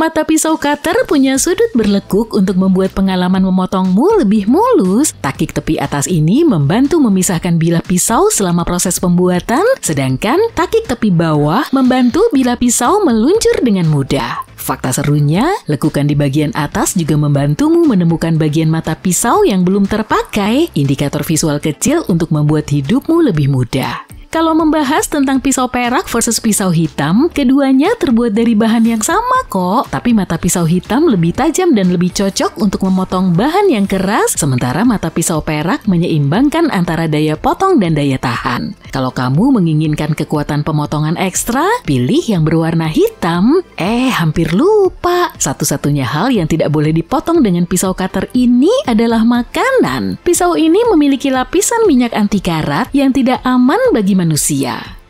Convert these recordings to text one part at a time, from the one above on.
Mata pisau cutter punya sudut berlekuk untuk membuat pengalaman memotongmu lebih mulus. Takik tepi atas ini membantu memisahkan bilah pisau selama proses pembuatan, sedangkan takik tepi bawah membantu bilah pisau meluncur dengan mudah. Fakta serunya, lekukan di bagian atas juga membantumu menemukan bagian mata pisau yang belum terpakai, indikator visual kecil untuk membuat hidupmu lebih mudah. Kalau membahas tentang pisau perak versus pisau hitam, keduanya terbuat dari bahan yang sama kok. Tapi mata pisau hitam lebih tajam dan lebih cocok untuk memotong bahan yang keras, sementara mata pisau perak menyeimbangkan antara daya potong dan daya tahan. Kalau kamu menginginkan kekuatan pemotongan ekstra, pilih yang berwarna hitam. Hampir lupa. Satu-satunya hal yang tidak boleh dipotong dengan pisau cutter ini adalah makanan. Pisau ini memiliki lapisan minyak anti karat yang tidak aman bagi manusia.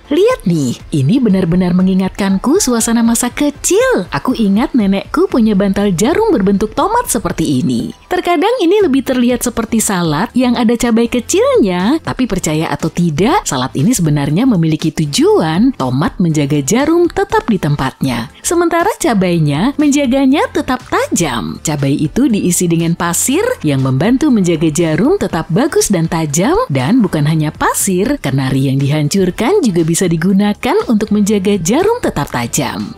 Lihat nih, ini benar-benar mengingatkanku suasana masa kecil. Aku ingat nenekku punya bantal jarum berbentuk tomat seperti ini. Terkadang ini lebih terlihat seperti salad yang ada cabai kecilnya, tapi percaya atau tidak, salad ini sebenarnya memiliki tujuan. Tomat menjaga jarum tetap di tempatnya, sementara cabainya menjaganya tetap tajam. Cabai itu diisi dengan pasir yang membantu menjaga jarum tetap bagus dan tajam, dan bukan hanya pasir, kenari yang dihancurkan juga bisa digunakan untuk menjaga jarum tetap tajam.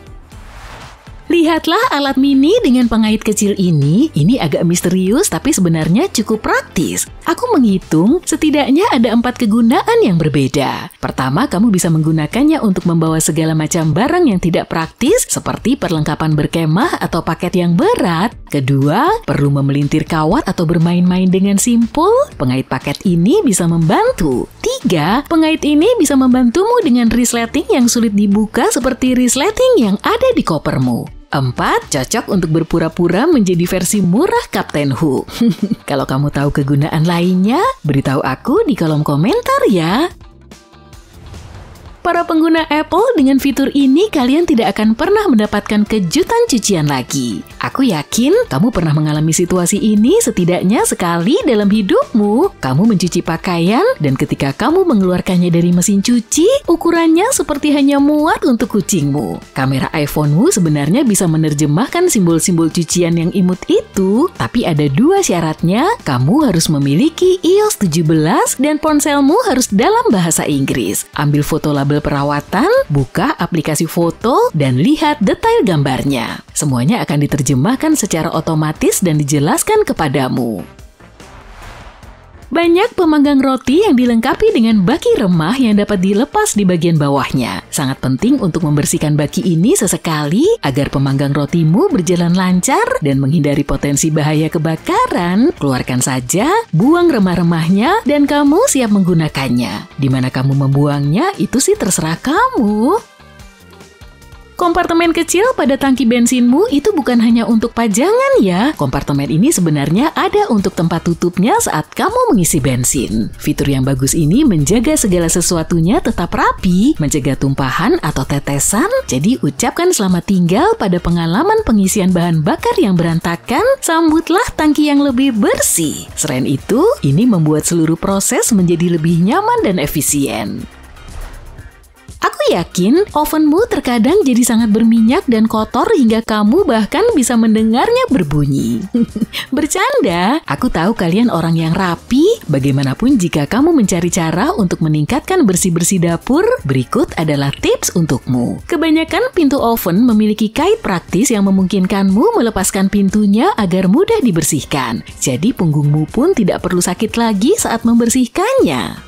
Lihatlah alat mini dengan pengait kecil ini agak misterius tapi sebenarnya cukup praktis. Aku menghitung setidaknya ada 4 kegunaan yang berbeda. Pertama, kamu bisa menggunakannya untuk membawa segala macam barang yang tidak praktis seperti perlengkapan berkemah atau paket yang berat. Kedua, perlu memelintir kawat atau bermain-main dengan simpul. Pengait paket ini bisa membantu. 3, pengait ini bisa membantumu dengan resleting yang sulit dibuka seperti resleting yang ada di kopermu. 4, cocok untuk berpura-pura menjadi versi murah Kapten Hook. Kalau kamu tahu kegunaan lainnya, beritahu aku di kolom komentar ya. Para pengguna Apple, dengan fitur ini kalian tidak akan pernah mendapatkan kejutan cucian lagi. Aku yakin kamu pernah mengalami situasi ini setidaknya sekali dalam hidupmu. Kamu mencuci pakaian dan ketika kamu mengeluarkannya dari mesin cuci, ukurannya seperti hanya muat untuk kucingmu. Kamera iPhone-mu sebenarnya bisa menerjemahkan simbol-simbol cucian yang imut itu, tapi ada 2 syaratnya. Kamu harus memiliki iOS 17 dan ponselmu harus dalam bahasa Inggris. Ambil foto label perawatan, buka aplikasi foto, dan lihat detail gambarnya. Semuanya akan diterjemahkan secara otomatis dan dijelaskan kepadamu. Banyak pemanggang roti yang dilengkapi dengan baki remah yang dapat dilepas di bagian bawahnya. Sangat penting untuk membersihkan baki ini sesekali agar pemanggang rotimu berjalan lancar dan menghindari potensi bahaya kebakaran. Keluarkan saja, buang remah-remahnya, dan kamu siap menggunakannya. Di mana kamu membuangnya, itu sih terserah kamu. Kompartemen kecil pada tangki bensinmu itu bukan hanya untuk pajangan ya. Kompartemen ini sebenarnya ada untuk tempat tutupnya saat kamu mengisi bensin. Fitur yang bagus ini menjaga segala sesuatunya tetap rapi, mencegah tumpahan atau tetesan. Jadi ucapkan selamat tinggal pada pengalaman pengisian bahan bakar yang berantakan, sambutlah tangki yang lebih bersih. Selain itu, ini membuat seluruh proses menjadi lebih nyaman dan efisien. Aku yakin ovenmu terkadang jadi sangat berminyak dan kotor hingga kamu bahkan bisa mendengarnya berbunyi. Bercanda, aku tahu kalian orang yang rapi. Bagaimanapun jika kamu mencari cara untuk meningkatkan bersih-bersih dapur, berikut adalah tips untukmu. Kebanyakan pintu oven memiliki kait praktis yang memungkinkanmu melepaskan pintunya agar mudah dibersihkan. Jadi punggungmu pun tidak perlu sakit lagi saat membersihkannya.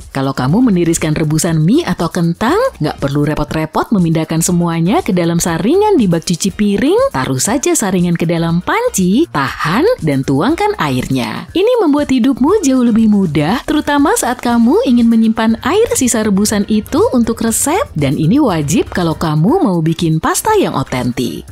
Kalau kamu meniriskan rebusan mie atau kentang, nggak perlu repot-repot memindahkan semuanya ke dalam saringan di bak cuci piring. Taruh saja saringan ke dalam panci, tahan, dan tuangkan airnya. Ini membuat hidupmu jauh lebih mudah, terutama saat kamu ingin menyimpan air sisa rebusan itu untuk resep, dan ini wajib kalau kamu mau bikin pasta yang otentik.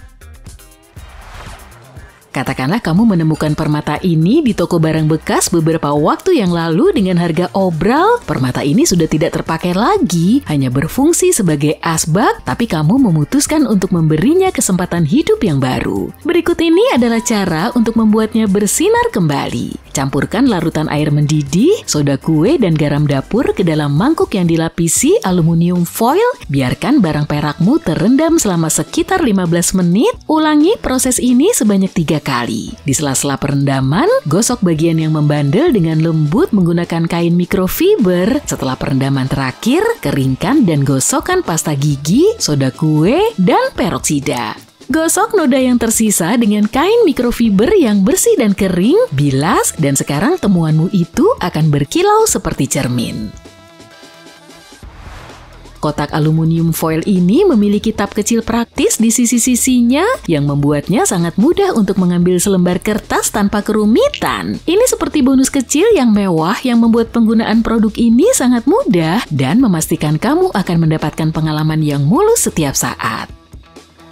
Katakanlah kamu menemukan permata ini di toko barang bekas beberapa waktu yang lalu dengan harga obral. Permata ini sudah tidak terpakai lagi, hanya berfungsi sebagai asbak, tapi kamu memutuskan untuk memberinya kesempatan hidup yang baru. Berikut ini adalah cara untuk membuatnya bersinar kembali. Campurkan larutan air mendidih, soda kue, dan garam dapur ke dalam mangkuk yang dilapisi aluminium foil. Biarkan barang perakmu terendam selama sekitar 15 menit. Ulangi proses ini sebanyak 3 kali. Di sela-sela perendaman, gosok bagian yang membandel dengan lembut menggunakan kain mikrofiber. Setelah perendaman terakhir, keringkan dan gosokkan pasta gigi, soda kue, dan peroksida. Gosok noda yang tersisa dengan kain mikrofiber yang bersih dan kering, bilas, dan sekarang temuanmu itu akan berkilau seperti cermin. Kotak aluminium foil ini memiliki tap kecil praktis di sisi-sisinya yang membuatnya sangat mudah untuk mengambil selembar kertas tanpa kerumitan. Ini seperti bonus kecil yang mewah yang membuat penggunaan produk ini sangat mudah dan memastikan kamu akan mendapatkan pengalaman yang mulus setiap saat.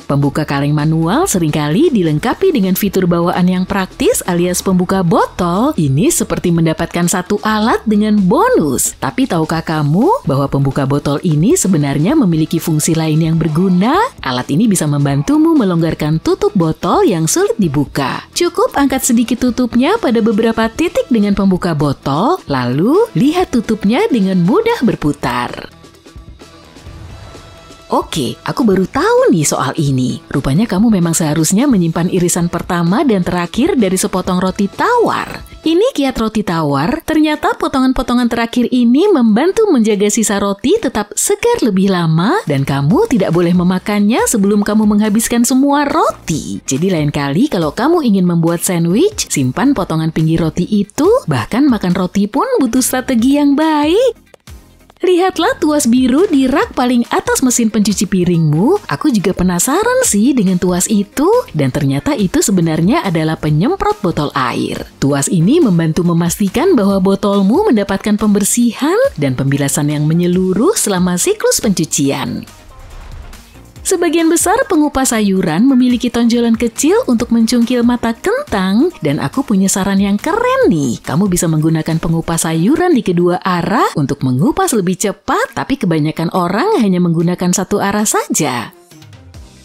Pembuka kaleng manual seringkali dilengkapi dengan fitur bawaan yang praktis alias pembuka botol. Ini seperti mendapatkan satu alat dengan bonus. Tapi tahukah kamu bahwa pembuka botol ini sebenarnya memiliki fungsi lain yang berguna? Alat ini bisa membantumu melonggarkan tutup botol yang sulit dibuka. Cukup angkat sedikit tutupnya pada beberapa titik dengan pembuka botol, lalu lihat tutupnya dengan mudah berputar. Oke, aku baru tahu nih soal ini. Rupanya kamu memang seharusnya menyimpan irisan pertama dan terakhir dari sepotong roti tawar. Ini kiat roti tawar. Ternyata potongan-potongan terakhir ini membantu menjaga sisa roti tetap segar lebih lama dan kamu tidak boleh memakannya sebelum kamu menghabiskan semua roti. Jadi lain kali kalau kamu ingin membuat sandwich, simpan potongan pinggir roti itu. Bahkan makan roti pun butuh strategi yang baik. Lihatlah tuas biru di rak paling atas mesin pencuci piringmu. Aku juga penasaran sih dengan tuas itu. Dan ternyata itu sebenarnya adalah penyemprot botol air. Tuas ini membantu memastikan bahwa botolmu mendapatkan pembersihan dan pembilasan yang menyeluruh selama siklus pencucian. Sebagian besar pengupas sayuran memiliki tonjolan kecil untuk mencungkil mata kentang, dan aku punya saran yang keren nih. Kamu bisa menggunakan pengupas sayuran di kedua arah untuk mengupas lebih cepat, tapi kebanyakan orang hanya menggunakan satu arah saja.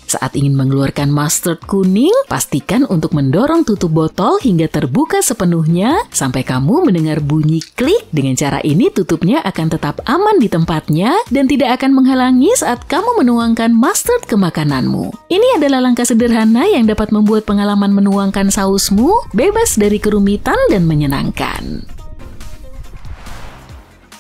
Saat ingin mengeluarkan mustard kuning, pastikan untuk mendorong tutup botol hingga terbuka sepenuhnya sampai kamu mendengar bunyi klik. Dengan cara ini tutupnya akan tetap aman di tempatnya dan tidak akan menghalangi saat kamu menuangkan mustard ke makananmu. Ini adalah langkah sederhana yang dapat membuat pengalaman menuangkan sausmu bebas dari kerumitan dan menyenangkan.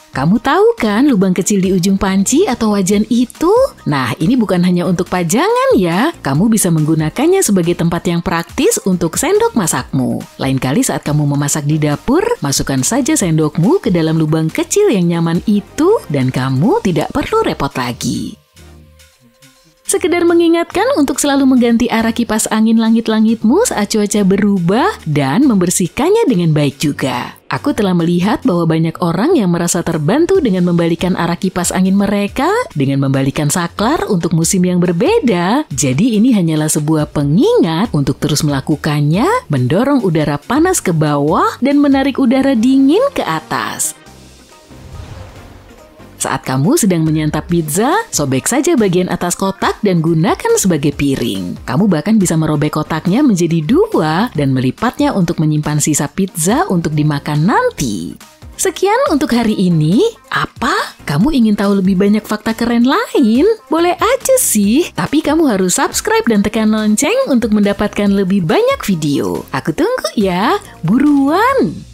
Kamu tahu kan lubang kecil di ujung panci atau wajan itu? Nah, ini bukan hanya untuk pajangan ya. Kamu bisa menggunakannya sebagai tempat yang praktis untuk sendok masakmu. Lain kali saat kamu memasak di dapur, masukkan saja sendokmu ke dalam lubang kecil yang nyaman itu dan kamu tidak perlu repot lagi. Sekedar mengingatkan untuk selalu mengganti arah kipas angin langit-langitmu saat cuaca berubah dan membersihkannya dengan baik juga. Aku telah melihat bahwa banyak orang yang merasa terbantu dengan membalikan arah kipas angin mereka dengan membalikan saklar untuk musim yang berbeda. Jadi ini hanyalah sebuah pengingat untuk terus melakukannya, mendorong udara panas ke bawah dan menarik udara dingin ke atas. Saat kamu sedang menyantap pizza, sobek saja bagian atas kotak dan gunakan sebagai piring. Kamu bahkan bisa merobek kotaknya menjadi 2 dan melipatnya untuk menyimpan sisa pizza untuk dimakan nanti. Sekian untuk hari ini. Apa? Kamu ingin tahu lebih banyak fakta keren lain? Boleh aja sih, tapi kamu harus subscribe dan tekan lonceng untuk mendapatkan lebih banyak video. Aku tunggu ya. Buruan!